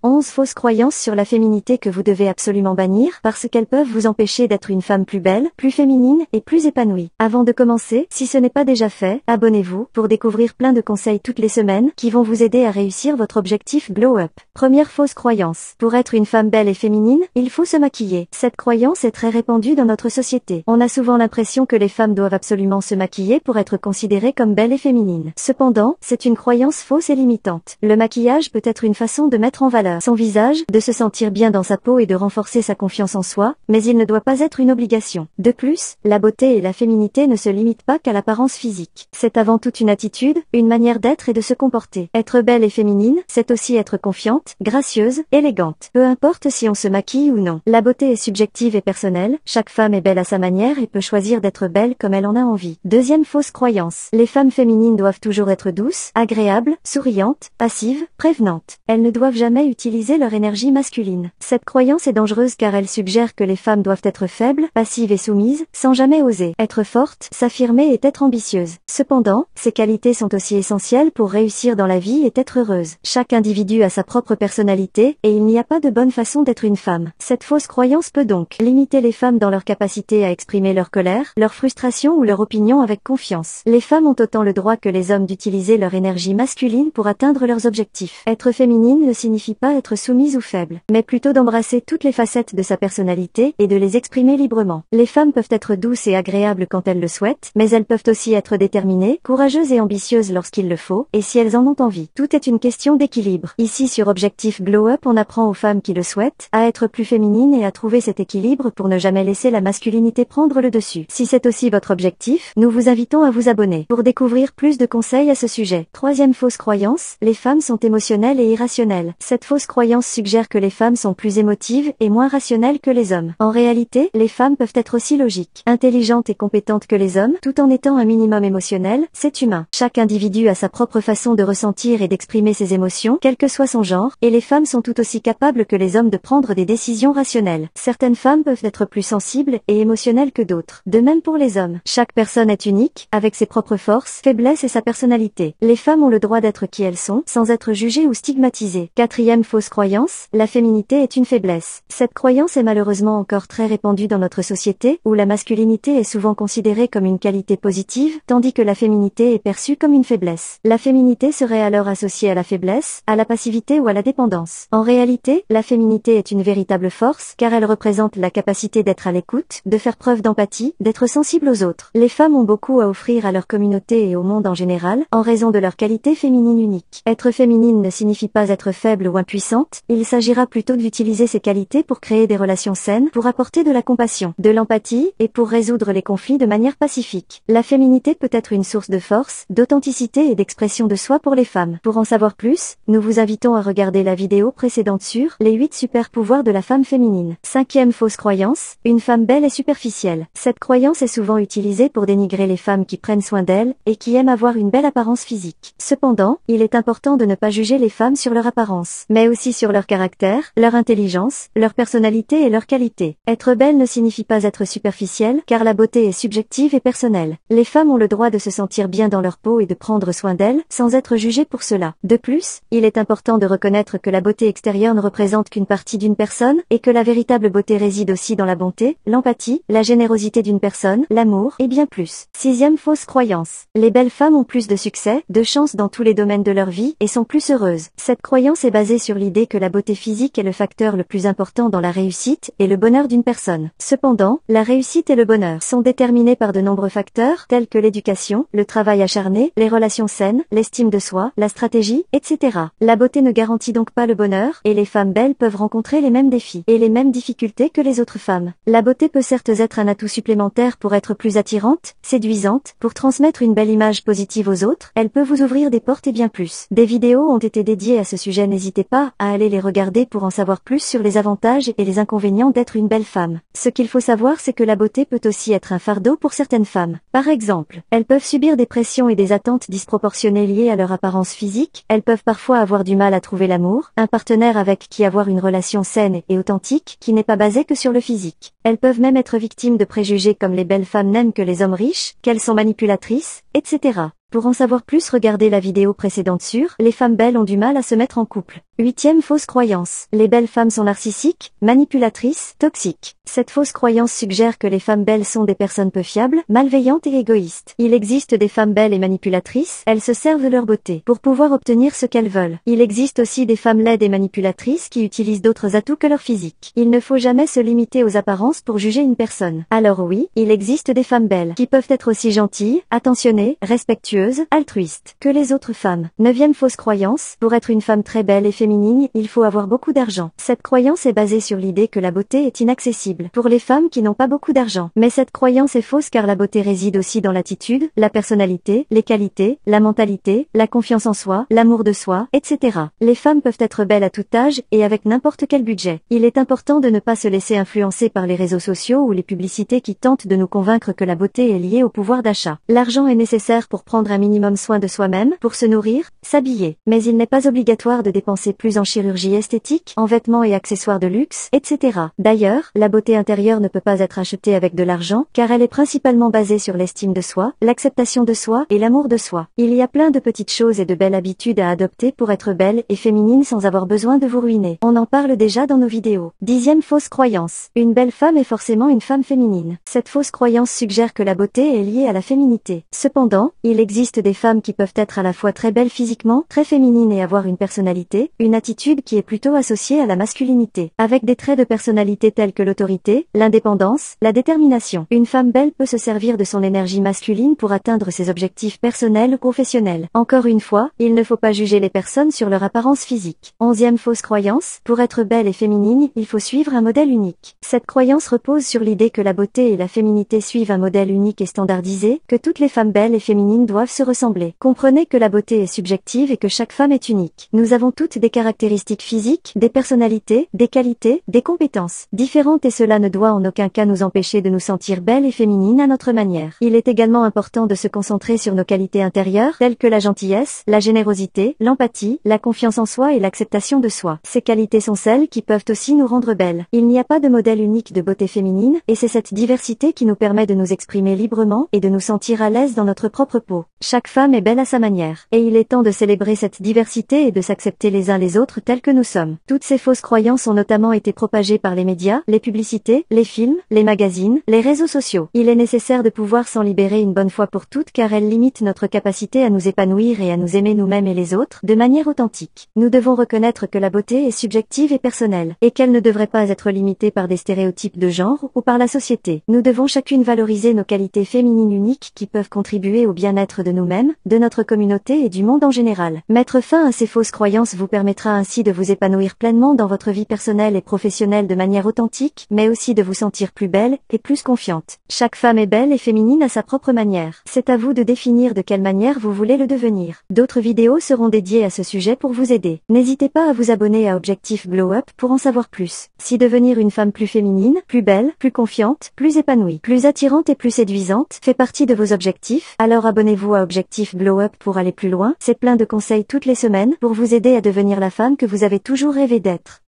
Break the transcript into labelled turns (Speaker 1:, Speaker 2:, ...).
Speaker 1: 11 fausses croyances sur la féminité que vous devez absolument bannir parce qu'elles peuvent vous empêcher d'être une femme plus belle, plus féminine et plus épanouie. Avant de commencer, si ce n'est pas déjà fait, abonnez-vous pour découvrir plein de conseils toutes les semaines qui vont vous aider à réussir votre objectif Glow Up. Première fausse croyance. Pour être une femme belle et féminine, il faut se maquiller. Cette croyance est très répandue dans notre société. On a souvent l'impression que les femmes doivent absolument se maquiller pour être considérées comme belles et féminines. Cependant, c'est une croyance fausse et limitante. Le maquillage peut être une façon de mettre en valeur son visage, de se sentir bien dans sa peau et de renforcer sa confiance en soi, mais il ne doit pas être une obligation. De plus, la beauté et la féminité ne se limitent pas qu'à l'apparence physique. C'est avant tout une attitude, une manière d'être et de se comporter. Être belle et féminine, c'est aussi être confiante, gracieuse, élégante. Peu importe si on se maquille ou non. La beauté est subjective et personnelle, chaque femme est belle à sa manière et peut choisir d'être belle comme elle en a envie. Deuxième fausse croyance. Les femmes féminines doivent toujours être douces, agréables, souriantes, passives, prévenantes. Elles ne doivent jamais utiliser leur énergie masculine. Cette croyance est dangereuse car elle suggère que les femmes doivent être faibles, passives et soumises, sans jamais oser être fortes, s'affirmer et être ambitieuses. Cependant, ces qualités sont aussi essentielles pour réussir dans la vie et être heureuse. Chaque individu a sa propre personnalité, et il n'y a pas de bonne façon d'être une femme. Cette fausse croyance peut donc limiter les femmes dans leur capacité à exprimer leur colère, leur frustration ou leur opinion avec confiance. Les femmes ont autant le droit que les hommes d'utiliser leur énergie masculine pour atteindre leurs objectifs. Être féminine ne signifie pas être soumise ou faible, mais plutôt d'embrasser toutes les facettes de sa personnalité et de les exprimer librement. Les femmes peuvent être douces et agréables quand elles le souhaitent, mais elles peuvent aussi être déterminées, courageuses et ambitieuses lorsqu'il le faut, et si elles en ont envie. Tout est une question d'équilibre. Ici sur Objectif Glow Up, on apprend aux femmes qui le souhaitent à être plus féminines et à trouver cet équilibre pour ne jamais laisser la masculinité prendre le dessus. Si c'est aussi votre objectif, nous vous invitons à vous abonner pour découvrir plus de conseils à ce sujet. Troisième fausse croyance, les femmes sont émotionnelles et irrationnelles. Cette fausse croyance suggère que les femmes sont plus émotives et moins rationnelles que les hommes. En réalité, les femmes peuvent être aussi logiques, intelligentes et compétentes que les hommes, tout en étant un minimum émotionnel. C'est humain. Chaque individu a sa propre façon de ressentir et d'exprimer ses émotions, quel que soit son genre, et les femmes sont tout aussi capables que les hommes de prendre des décisions rationnelles. Certaines femmes peuvent être plus sensibles et émotionnelles que d'autres. De même pour les hommes. Chaque personne est unique, avec ses propres forces, faiblesses et sa personnalité. Les femmes ont le droit d'être qui elles sont, sans être jugées ou stigmatisées. Quatrième fausse croyance, la féminité est une faiblesse. Cette croyance est malheureusement encore très répandue dans notre société, où la masculinité est souvent considérée comme une qualité positive, tandis que la féminité est perçue comme une faiblesse. La féminité serait alors associée à la faiblesse, à la passivité ou à la dépendance. En réalité, la féminité est une véritable force, car elle représente la capacité d'être à l'écoute, de faire preuve d'empathie, d'être sensible aux autres. Les femmes ont beaucoup à offrir à leur communauté et au monde en général, en raison de leur qualité féminine unique. Être féminine ne signifie pas être faible ou impuissante, il s'agira plutôt d'utiliser ces qualités pour créer des relations saines, pour apporter de la compassion, de l'empathie, et pour résoudre les conflits de manière pacifique. La féminité peut être une source de force, d'authenticité et d'expression de soi pour les femmes. Pour en savoir plus, nous vous invitons à regarder la vidéo précédente sur les 8 super pouvoirs de la femme féminine. Cinquième fausse croyance, une femme belle est superficielle. Cette croyance est souvent utilisée pour dénigrer les femmes qui prennent soin d'elles et qui aiment avoir une belle apparence physique. Cependant, il est important de ne pas juger les femmes sur leur apparence, mais aussi sur leur caractère, leur intelligence, leur personnalité et leur qualité. Être belle ne signifie pas être superficielle, car la beauté est subjective et personnelle. Les femmes ont le droit de se sentir bien dans leur peau et de prendre soin d'elles, sans être jugées pour cela. De plus, il est important de reconnaître que la beauté extérieure ne représente qu'une partie d'une personne, et que la véritable beauté réside aussi dans la bonté, l'empathie, la générosité d'une personne, l'amour, et bien plus. Sixième fausse croyance. Les belles femmes ont plus de succès, de chance dans tous les domaines de leur vie, et sont plus heureuses. Cette croyance est basée sur l'idée que la beauté physique est le facteur le plus important dans la réussite et le bonheur d'une personne. Cependant, la réussite et le bonheur sont déterminés par de nombreux facteurs, tels que l'éducation, le travail acharné, les relations saines, l'estime de soi, la stratégie, etc. La beauté ne garantit donc pas le bonheur, et les femmes belles peuvent rencontrer les mêmes défis et les mêmes difficultés que les autres femmes. La beauté peut certes être un atout supplémentaire pour être plus attirante, séduisante, pour transmettre une belle image positive aux autres, elle peut vous ouvrir des portes et bien plus. Des vidéos ont été dédiées à ce sujet, n'hésitez pas à aller les regarder pour en savoir plus sur les avantages et les inconvénients d'être une belle femme. Ce qu'il faut savoir, c'est que la beauté peut aussi être un fardeau pour certaines femmes. Par exemple, elles peuvent subir des pressions et des attentes disproportionnées liées à leur apparence physique, elles peuvent parfois avoir du mal à trouver l'amour, un partenaire avec qui avoir une relation saine et authentique qui n'est pas basée que sur le physique. Elles peuvent même être victimes de préjugés comme les belles femmes n'aiment que les hommes riches, qu'elles sont manipulatrices, etc. Pour en savoir plus, regardez la vidéo précédente sur « Les femmes belles ont du mal à se mettre en couple ». 8e fausse croyance. Les belles femmes sont narcissiques, manipulatrices, toxiques. Cette fausse croyance suggère que les femmes belles sont des personnes peu fiables, malveillantes et égoïstes. Il existe des femmes belles et manipulatrices, elles se servent de leur beauté pour pouvoir obtenir ce qu'elles veulent. Il existe aussi des femmes laides et manipulatrices qui utilisent d'autres atouts que leur physique. Il ne faut jamais se limiter aux apparences pour juger une personne. Alors oui, il existe des femmes belles qui peuvent être aussi gentilles, attentionnées, respectueuses, altruistes que les autres femmes. 9e fausse croyance. Pour être une femme très belle et féminine, il faut avoir beaucoup d'argent. Cette croyance est basée sur l'idée que la beauté est inaccessible pour les femmes qui n'ont pas beaucoup d'argent. Mais cette croyance est fausse car la beauté réside aussi dans l'attitude, la personnalité, les qualités, la mentalité, la confiance en soi, l'amour de soi, etc. Les femmes peuvent être belles à tout âge et avec n'importe quel budget. Il est important de ne pas se laisser influencer par les réseaux sociaux ou les publicités qui tentent de nous convaincre que la beauté est liée au pouvoir d'achat. L'argent est nécessaire pour prendre un minimum soin de soi-même, pour se nourrir, s'habiller. Mais il n'est pas obligatoire de dépenser plus en chirurgie esthétique, en vêtements et accessoires de luxe, etc. D'ailleurs, la beauté intérieure ne peut pas être achetée avec de l'argent, car elle est principalement basée sur l'estime de soi, l'acceptation de soi et l'amour de soi. Il y a plein de petites choses et de belles habitudes à adopter pour être belle et féminine sans avoir besoin de vous ruiner. On en parle déjà dans nos vidéos. 10e fausse croyance. Une belle femme est forcément une femme féminine. Cette fausse croyance suggère que la beauté est liée à la féminité. Cependant, il existe des femmes qui peuvent être à la fois très belles physiquement, très féminines et avoir une personnalité, une attitude qui est plutôt associée à la masculinité, avec des traits de personnalité tels que l'autorité, l'indépendance, la détermination. Une femme belle peut se servir de son énergie masculine pour atteindre ses objectifs personnels ou professionnels. Encore une fois, il ne faut pas juger les personnes sur leur apparence physique. 11e fausse croyance. Pour être belle et féminine, il faut suivre un modèle unique. Cette croyance repose sur l'idée que la beauté et la féminité suivent un modèle unique et standardisé, que toutes les femmes belles et féminines doivent se ressembler. Comprenez que la beauté est subjective et que chaque femme est unique. Nous avons toutes des caractéristiques physiques, des personnalités, des qualités, des compétences différentes et cela ne doit en aucun cas nous empêcher de nous sentir belles et féminines à notre manière. Il est également important de se concentrer sur nos qualités intérieures, telles que la gentillesse, la générosité, l'empathie, la confiance en soi et l'acceptation de soi. Ces qualités sont celles qui peuvent aussi nous rendre belles. Il n'y a pas de modèle unique de beauté féminine, et c'est cette diversité qui nous permet de nous exprimer librement et de nous sentir à l'aise dans notre propre peau. Chaque femme est belle à sa manière, et il est temps de célébrer cette diversité et de s'accepter les uns les autres tels que nous sommes. Toutes ces fausses croyances ont notamment été propagées par les médias, les publicités, les films, les magazines, les réseaux sociaux. Il est nécessaire de pouvoir s'en libérer une bonne fois pour toutes car elles limitent notre capacité à nous épanouir et à nous aimer nous-mêmes et les autres, de manière authentique. Nous devons reconnaître que la beauté est subjective et personnelle, et qu'elle ne devrait pas être limitée par des stéréotypes de genre ou par la société. Nous devons chacune valoriser nos qualités féminines uniques qui peuvent contribuer au bien-être de nous-mêmes, de notre communauté et du monde en général. Mettre fin à ces fausses croyances vous permettra ainsi de vous épanouir pleinement dans votre vie personnelle et professionnelle de manière authentique, mais aussi de vous sentir plus belle et plus confiante. Chaque femme est belle et féminine à sa propre manière. C'est à vous de définir de quelle manière vous voulez le devenir. D'autres vidéos seront dédiées à ce sujet pour vous aider. N'hésitez pas à vous abonner à Objectif Glow Up pour en savoir plus. Si devenir une femme plus féminine, plus belle, plus confiante, plus épanouie, plus attirante et plus séduisante fait partie de vos objectifs, alors abonnez-vous à Objectif Glow Up pour aller plus loin. C'est plein de conseils toutes les semaines pour vous aider à devenir la femme que vous avez toujours rêvé d'être.